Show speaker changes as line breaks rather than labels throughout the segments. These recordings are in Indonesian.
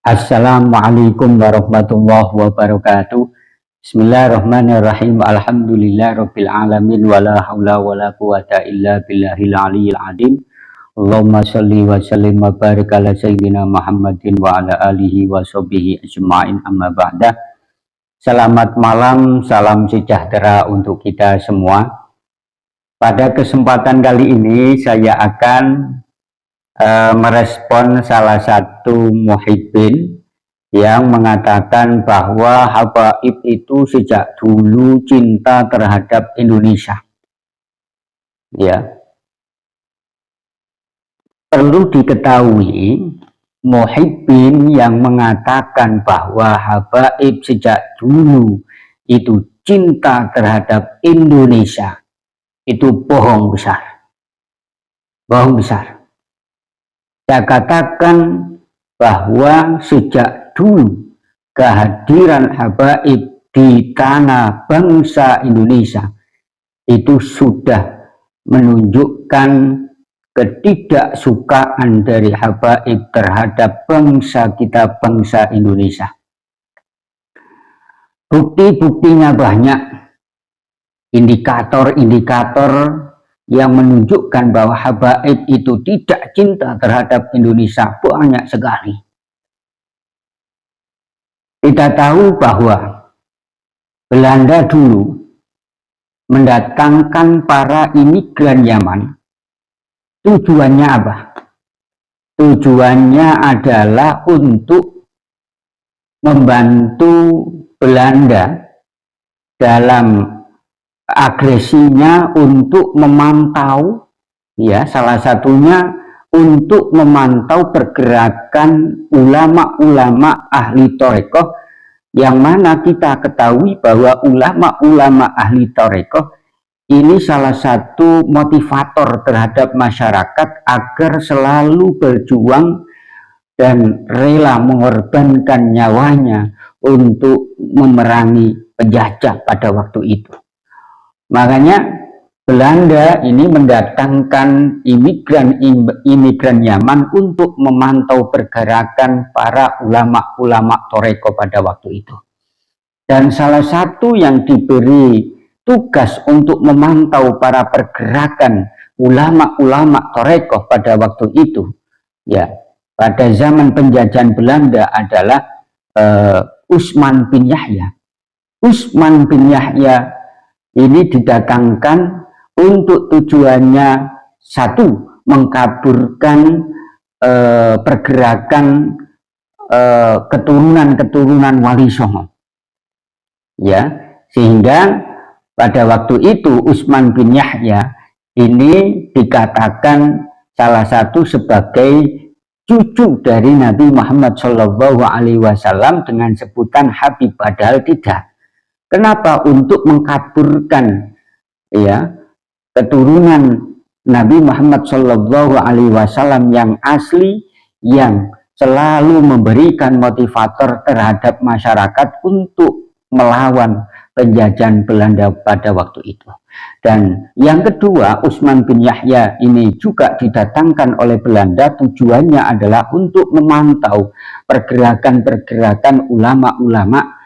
Assalamualaikum warahmatullahi wabarakatuh. Bismillahirrahmanirrahim. Alhamdulillahirabbil alamin wala haula wala quwata illa billahil aliyil azim. Allahumma shalli wa sallim wa barik ala sayyidina Muhammadin wa ala alihi wa sahbihi ajmain, amma ba'da. Selamat malam, salam sejahtera untuk kita semua. Pada kesempatan kali ini saya akan merespon salah satu muhibbin yang mengatakan bahwa Habaib itu sejak dulu cinta terhadap Indonesia. Ya, perlu diketahui, muhibbin yang mengatakan bahwa Habaib sejak dulu itu cinta terhadap Indonesia itu bohong besar. Bohong besar. Saya katakan bahwa sejak dulu kehadiran Habaib di tanah bangsa Indonesia itu sudah menunjukkan ketidaksukaan dari Habaib terhadap bangsa kita, bangsa Indonesia. Bukti-buktinya banyak, indikator-indikator yang menunjukkan bahwa Habaib itu tidak cinta terhadap Indonesia banyak sekali. Kita tahu bahwa Belanda dulu mendatangkan para imigran Yaman. Tujuannya apa? Tujuannya adalah untuk membantu Belanda dalam agresinya untuk memantau, ya, salah satunya untuk memantau pergerakan ulama-ulama ahli Thariqah, yang mana kita ketahui bahwa ulama-ulama ahli Thariqah ini salah satu motivator terhadap masyarakat agar selalu berjuang dan rela mengorbankan nyawanya untuk memerangi penjajah pada waktu itu. Makanya Belanda ini mendatangkan imigran Yaman untuk memantau pergerakan para ulama-ulama Thariqah pada waktu itu. Dan salah satu yang diberi tugas untuk memantau para pergerakan ulama-ulama Thariqah pada waktu itu, ya, pada zaman penjajahan Belanda adalah Utsman bin Yahya. Utsman bin Yahya ini didatangkan untuk tujuannya satu, mengkaburkan pergerakan keturunan Wali Songo, ya, sehingga pada waktu itu Utsman bin Yahya ini dikatakan salah satu sebagai cucu dari Nabi Muhammad SAW dengan sebutan Habib, padahal tidak. Kenapa? Untuk mengkaburkan, ya, keturunan Nabi Muhammad SAW yang asli, yang selalu memberikan motivator terhadap masyarakat untuk melawan penjajahan Belanda pada waktu itu. Dan yang kedua, Utsman bin Yahya ini juga didatangkan oleh Belanda, tujuannya adalah untuk memantau pergerakan-pergerakan ulama-ulama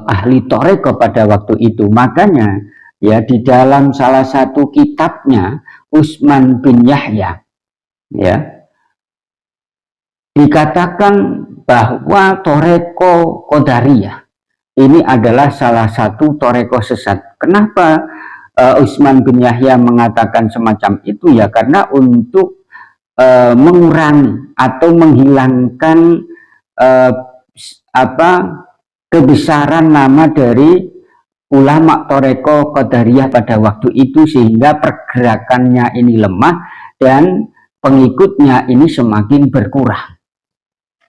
ahli Thariqah pada waktu itu. Makanya, ya, di dalam salah satu kitabnya Utsman bin Yahya, ya, dikatakan bahwa Thariqah Qadariyah ini adalah salah satu Thariqah sesat. Kenapa Utsman bin Yahya mengatakan semacam itu? Ya, karena untuk mengurangi atau menghilangkan kebesaran nama dari ulama Thariqah Qadariyah pada waktu itu, sehingga pergerakannya ini lemah dan pengikutnya ini semakin berkurang.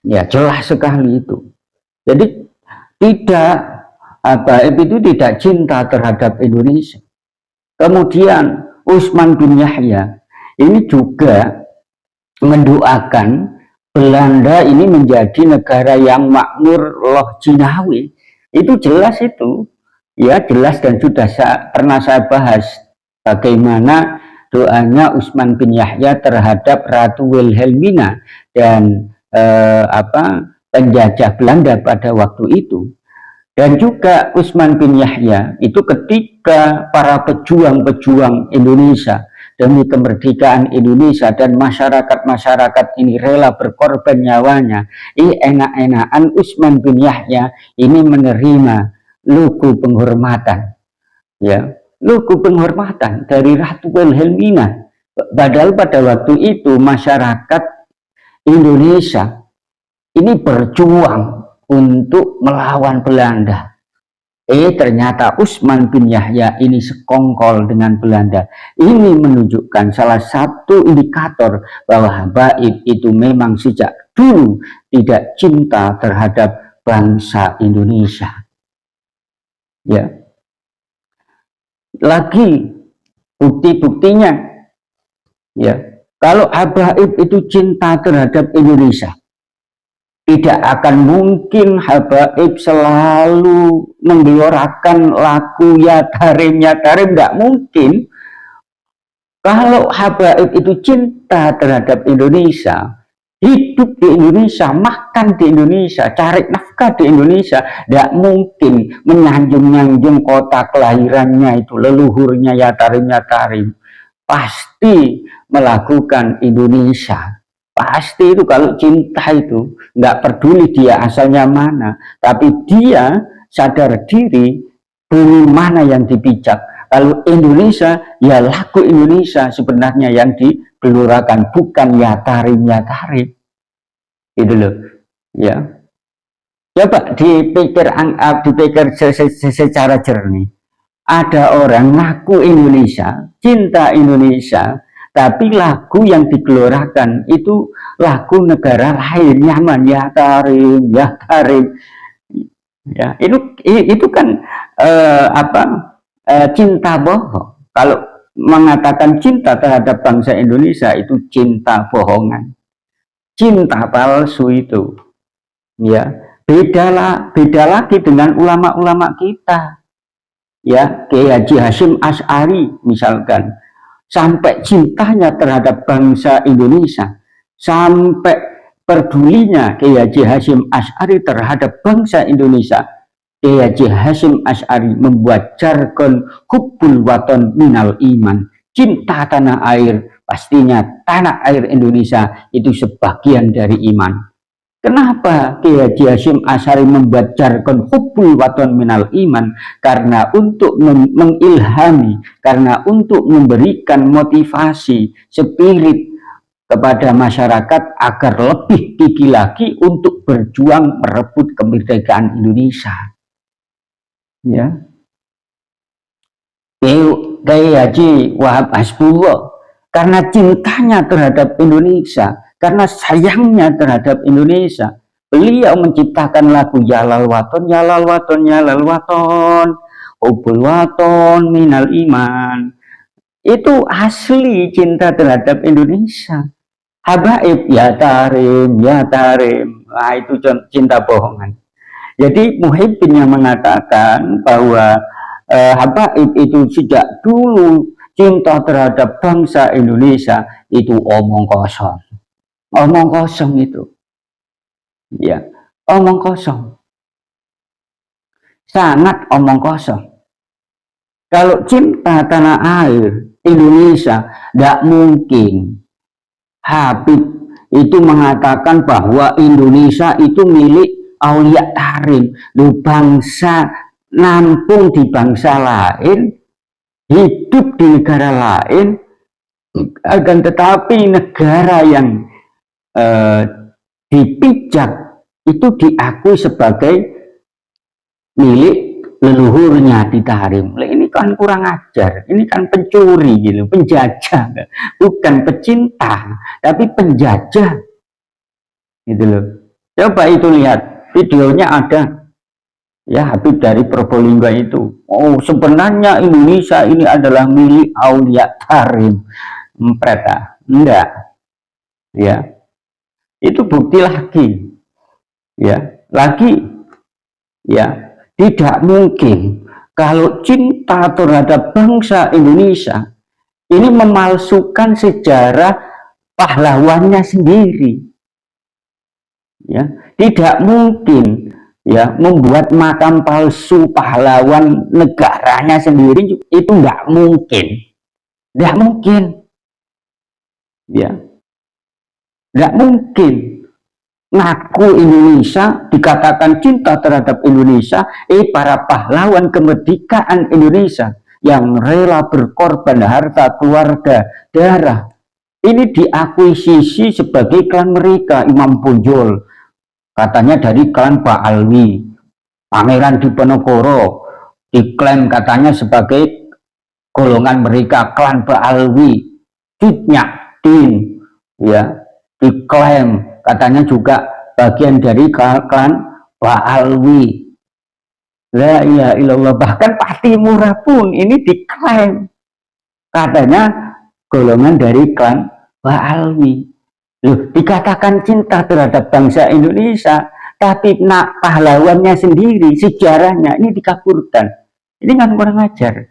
Ya, jelas sekali itu. Jadi Habaib itu tidak cinta terhadap Indonesia. Kemudian Utsman bin Yahya ini juga mendoakan Belanda ini menjadi negara yang makmur loh jinawi. Itu jelas itu, ya, jelas, dan sudah pernah saya bahas bagaimana doanya Utsman bin Yahya terhadap Ratu Wilhelmina dan penjajah Belanda pada waktu itu. Dan juga Utsman bin Yahya itu ketika para pejuang-pejuang Indonesia demi kemerdekaan Indonesia dan masyarakat-masyarakat ini rela berkorban nyawanya, enak-enakan Utsman bin Yahya ini menerima logo penghormatan, ya, logo penghormatan dari Ratu Wilhelmina. Padahal pada waktu itu masyarakat Indonesia ini berjuang untuk melawan Belanda. Ternyata Utsman bin Yahya ini sekongkol dengan Belanda. Ini menunjukkan salah satu indikator bahwa Habaib itu memang sejak dulu tidak cinta terhadap bangsa Indonesia. Ya. Lagi bukti-buktinya, ya, kalau Habaib itu cinta terhadap Indonesia, tidak akan mungkin Habaib selalu menggelorakan lagu ya tarim, nggak mungkin. Kalau Habaib itu cinta terhadap Indonesia, hidup di Indonesia, makan di Indonesia, cari nafkah di Indonesia, nggak mungkin menyanjung-nyanjung kota kelahirannya itu, leluhurnya ya tarim, pasti melakukan Indonesia. Pasti itu kalau cinta itu nggak peduli dia asalnya mana, tapi dia sadar diri bumi mana yang dipijak. Kalau Indonesia, ya lagu Indonesia sebenarnya yang digelurakan, bukan ya tarim. Itu loh, ya. Coba dipikir secara jernih. Ada orang ngaku Indonesia, cinta Indonesia, tapi lagu yang digelorakan itu lagu negara lain, nyaman ya tarim. Ya, itu kan cinta bohong. Kalau mengatakan cinta terhadap bangsa Indonesia itu cinta bohongan, cinta palsu itu. Ya, beda lagi dengan ulama-ulama kita. Ya, Kiai Haji Hasyim Asy'ari misalkan, sampai cintanya terhadap bangsa Indonesia, sampai pedulinya Kiai Haji Hasyim Asy'ari terhadap bangsa Indonesia. Kiai Haji Hasyim Asy'ari membuat jargon hubbul waton minal iman, cinta tanah air, pastinya tanah air Indonesia itu sebagian dari iman. Kenapa Kiai Haji Hasyim Asy'ari membuat jargon hubbul waton minal iman? Karena untuk mengilhami, karena untuk memberikan motivasi, spirit kepada masyarakat agar lebih gigih lagi untuk berjuang merebut kemerdekaan Indonesia. Ya, Kiai Haji Wahab Hasbullah karena cintanya terhadap Indonesia, karena sayangnya terhadap Indonesia, beliau menciptakan lagu Yalal Waton, Hubbul Waton minal iman. Itu asli cinta terhadap Indonesia. Habaib ya tarim. Nah, itu cinta bohongan. Jadi Muhyiddin yang mengatakan bahwa Habaib itu sejak dulu cinta terhadap bangsa Indonesia, itu omong kosong. Omong kosong itu. Ya, omong kosong. Sangat omong kosong. Kalau cinta tanah air Indonesia, tidak mungkin Habib itu mengatakan bahwa Indonesia itu milik Aulia Tarim. Lu bangsa nampung di bangsa lain, hidup di negara lain, akan tetapi negara yang dipijak itu diakui sebagai milik leluhurnya di Tarim. Ini kan kurang ajar, ini kan pencuri gitu, penjajah, bukan pecinta tapi penjajah gitu loh. Coba itu lihat videonya, ada ya Habib dari Probolinggo itu. Oh, sebenarnya Indonesia ini adalah milik Aulia Tarim. Mereka enggak, ya. Itu bukti lagi, ya, ya, tidak mungkin kalau cinta terhadap bangsa Indonesia ini memalsukan sejarah pahlawannya sendiri, ya. tidak mungkin ya membuat makam palsu pahlawan negaranya sendiri, itu nggak mungkin, ya, nggak mungkin. Ngaku Indonesia, dikatakan cinta terhadap Indonesia, para pahlawan kemerdekaan Indonesia yang rela berkorban harta, keluarga, darah, ini diakuisisi sebagai klan mereka. Imam Bonjol katanya dari klan Ba'alwi, Pangeran Diponegoro diklaim katanya sebagai golongan mereka, klan Ba'alwi. Cut Nyak-dien ya diklaim katanya juga bagian dari klan Ba'alwi. La ilaha illallah. Bahkan Pak Timura pun ini diklaim katanya golongan dari klan Ba'alwi. Loh, dikatakan cinta terhadap bangsa Indonesia, tapi pahlawannya sendiri, sejarahnya ini dikaburkan. Ini kan kurang ajar.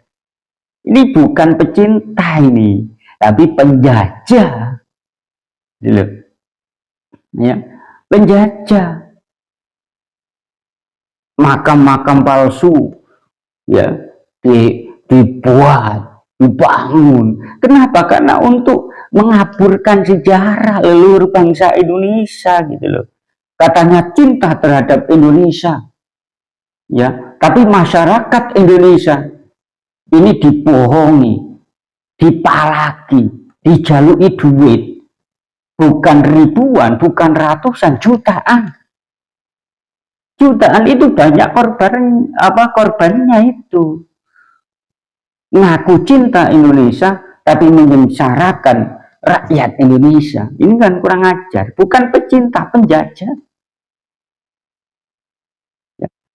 Ini bukan pecinta ini, tapi penjajah. Loh. Ya, penjajah. Makam-makam palsu ya dibuat, dibangun. Kenapa? Karena untuk mengaburkan sejarah leluhur bangsa Indonesia gitu loh. Katanya cinta terhadap Indonesia. Ya, tapi masyarakat Indonesia ini dibohongi, dipalaki, dijaluki duit. Bukan ribuan, bukan ratusan, jutaan. Jutaan itu banyak korbannya itu. Ngaku cinta Indonesia tapi menyengsarakan rakyat Indonesia. Ini kan kurang ajar, bukan pecinta, penjajah.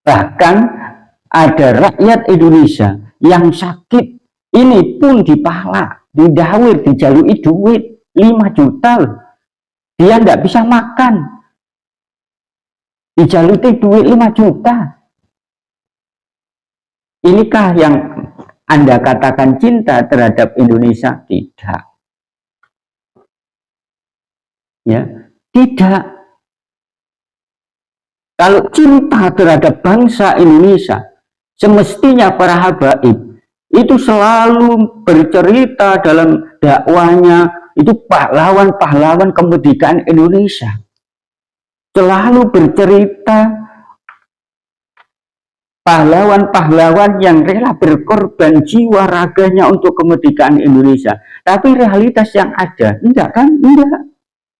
Bahkan ada rakyat Indonesia yang sakit, ini pun dipalak, didawir, dijaluki duit 5 juta. Dia nggak bisa makan, dijaluki duit 5 juta. Inikah yang Anda katakan cinta terhadap Indonesia? Tidak. Ya, tidak. Kalau cinta terhadap bangsa Indonesia, semestinya para habaib itu selalu bercerita dalam dakwanya, itu pahlawan-pahlawan kemerdekaan Indonesia. Selalu bercerita pahlawan-pahlawan yang rela berkorban jiwa raganya untuk kemerdekaan Indonesia. Tapi realitas yang ada, enggak kan? Enggak.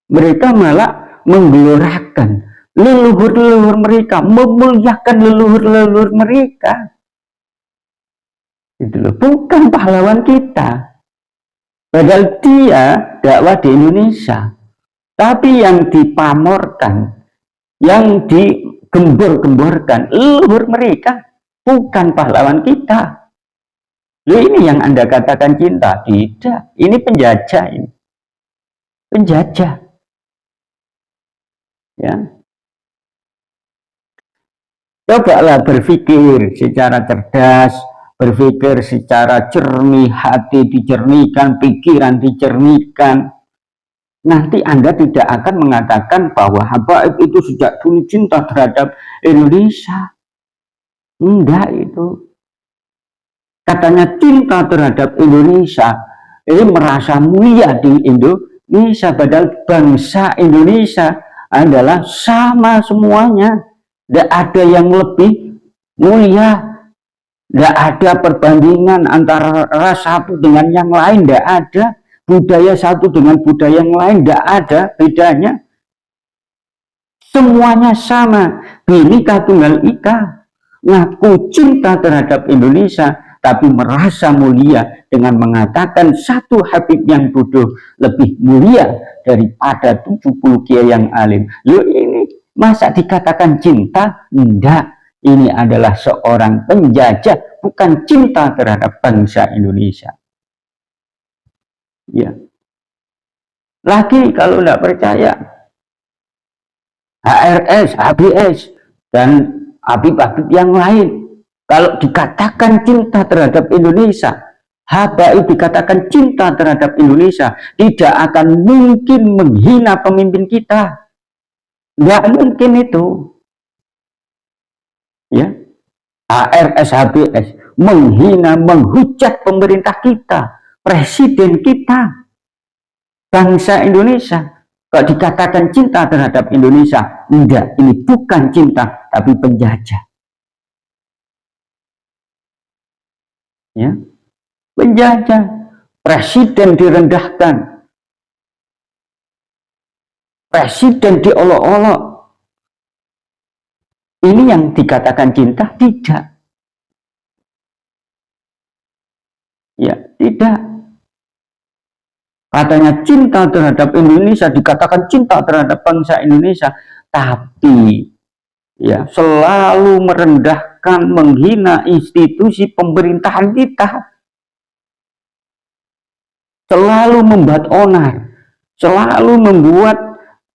Mereka malah menggelorakan leluhur-leluhur mereka, memuliakan leluhur-leluhur mereka. Itu loh, bukan pahlawan kita. Padahal dia dakwah di Indonesia. Tapi yang dipamorkan, yang digembor-gemborkan leluhur mereka, bukan pahlawan kita. Loh, ini yang Anda katakan cinta? Tidak, ini penjajah ini. Penjajah. Ya. Cobalah berpikir secara cerdas, berpikir secara jernih, hati dijernihkan, pikiran dijernihkan. Nanti Anda tidak akan mengatakan bahwa habaib itu sejak dulu cinta terhadap Indonesia. Enggak itu. Katanya cinta terhadap Indonesia, ini merasa mulia di Indonesia, padahal bangsa Indonesia adalah sama semuanya. Tidak ada yang lebih mulia. Tidak ada perbandingan antara ras satu dengan yang lain. Tidak ada. Budaya satu dengan budaya yang lain. Tidak ada bedanya. Semuanya sama. Bhinneka Tunggal Ika. Ngaku cinta terhadap Indonesia, tapi merasa mulia dengan mengatakan satu Habib yang bodoh lebih mulia daripada 70 kiai yang alim. Loh, ini masa dikatakan cinta? Enggak. Ini adalah seorang penjajah, bukan cinta terhadap bangsa Indonesia. Ya. Lagi kalau tidak percaya, HRS, HBS, dan Habib-habib yang lain, kalau dikatakan cinta terhadap Indonesia, habaib dikatakan cinta terhadap Indonesia, tidak akan mungkin menghina pemimpin kita. Nggak mungkin itu. Ya, HRS, HBS menghina, menghujat pemerintah kita, presiden kita, bangsa Indonesia. Kalau dikatakan cinta terhadap Indonesia, enggak, ini bukan cinta, tapi penjajah. Ya, penjajah, presiden direndahkan, presiden diolok-olok. Ini yang dikatakan cinta? Tidak. Ya, tidak. Katanya cinta terhadap Indonesia, dikatakan cinta terhadap bangsa Indonesia, tapi ya selalu merendahkan, menghina institusi pemerintahan kita, selalu membuat onar, selalu membuat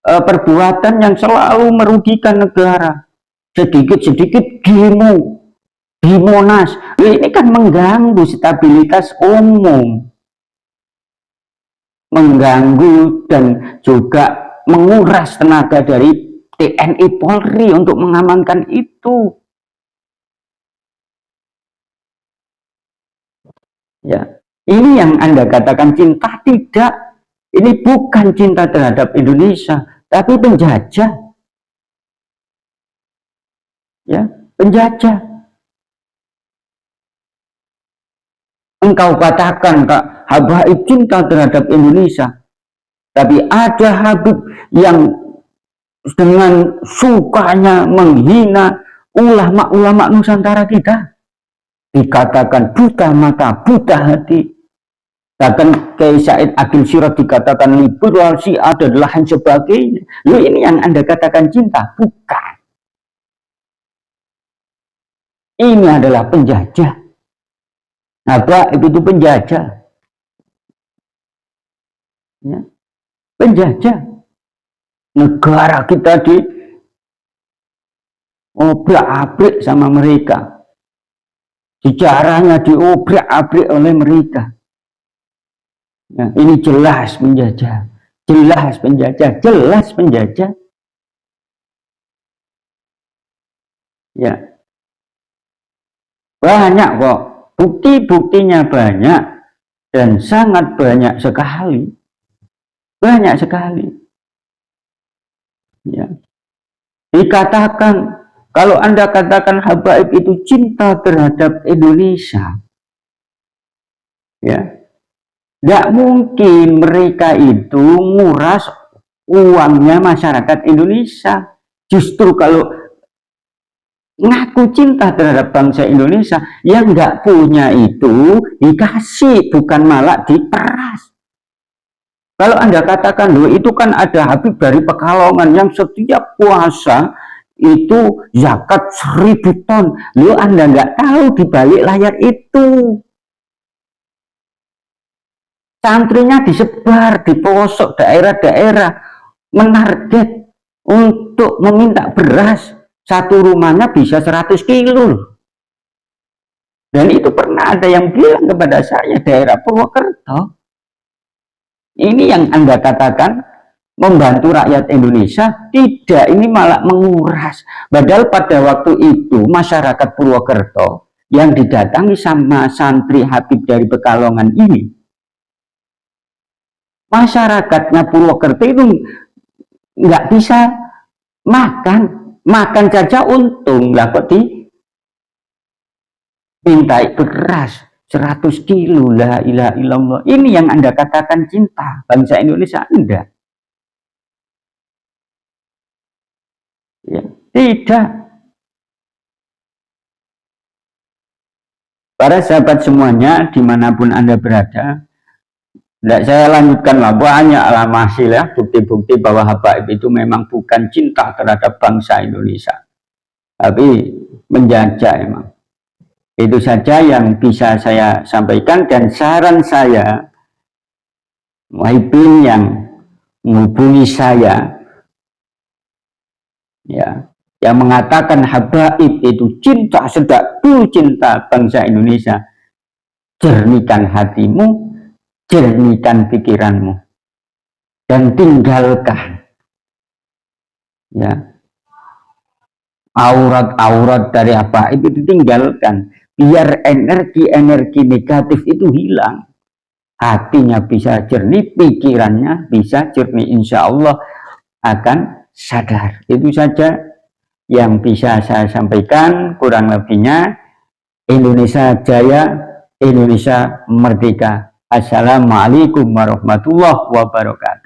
perbuatan yang selalu merugikan negara. Sedikit-sedikit demo di Monas, ini kan mengganggu stabilitas umum, mengganggu dan juga menguras tenaga dari TNI Polri untuk mengamankan itu. Ya, ini yang Anda katakan cinta, tidak. Ini bukan cinta terhadap Indonesia, tapi penjajah. Ya, penjajah. Engkau katakan Kak Habib cinta terhadap Indonesia, tapi ada Habib yang dengan sukanya menghina ulama-ulama Nusantara kita, dikatakan buta mata, buta hati. Bahkan Kiai Said Agil Sirot dikatakan liberal, Syiah dan lain sebagainya. Loh, ini yang Anda katakan cinta? Bukan. Ini adalah penjajah. Apa itu penjajah? Ya. Penjajah. Negara kita di obrak-abrik sama mereka. Sejarahnya diobrak-abrik oleh mereka. Ya, ini jelas penjajah. Jelas penjajah. Jelas penjajah. Ya. Banyak kok. Bukti-buktinya banyak. Dan sangat banyak sekali. Banyak sekali. Ya. Dikatakan, kalau Anda katakan Habaib itu cinta terhadap Indonesia, ya, nggak mungkin mereka itu nguras uangnya masyarakat Indonesia. Justru kalau ngaku cinta terhadap bangsa Indonesia, yang nggak punya itu dikasih, bukan malah diperas. Kalau Anda katakan, loh itu kan ada Habib dari Pekalongan yang setiap puasa itu zakat 1000 ton. Loh, Anda nggak tahu di balik layar itu. Santrinya disebar di pelosok daerah-daerah, menarget untuk meminta beras. Satu rumahnya bisa 100 kilo. Dan itu pernah ada yang bilang kepada saya, daerah Purwokerto. Ini yang Anda katakan membantu rakyat Indonesia, tidak, ini malah menguras. Padahal pada waktu itu masyarakat Purwokerto yang didatangi sama santri Habib dari Pekalongan ini, masyarakatnya Purwokerto itu nggak bisa makan saja untung, lah kok dimintai beras 100 kilo, la ilaha illallah. Ini yang Anda katakan cinta bangsa Indonesia? Enggak. Ya, tidak. Para sahabat semuanya, dimanapun Anda berada, tidak saya lanjutkan lah, banyak lah masih ya bukti-bukti bahwa Habaib itu memang bukan cinta terhadap bangsa Indonesia, tapi menjajah emang. Itu saja yang bisa saya sampaikan, dan saran saya, Muhyiddin yang menghubungi saya, ya, yang mengatakan Habaib itu cinta sedakdul cinta bangsa Indonesia, jernihkan hatimu, jernihkan pikiranmu, dan tinggalkan ya, aurat-aurat dari apa itu ditinggalkan, biar energi-energi negatif itu hilang, hatinya bisa jernih, pikirannya bisa jernih, insya Allah akan sadar. Itu saja yang bisa saya sampaikan, kurang lebihnya Indonesia Jaya, Indonesia Merdeka. Assalamualaikum warahmatullahi wabarakatuh.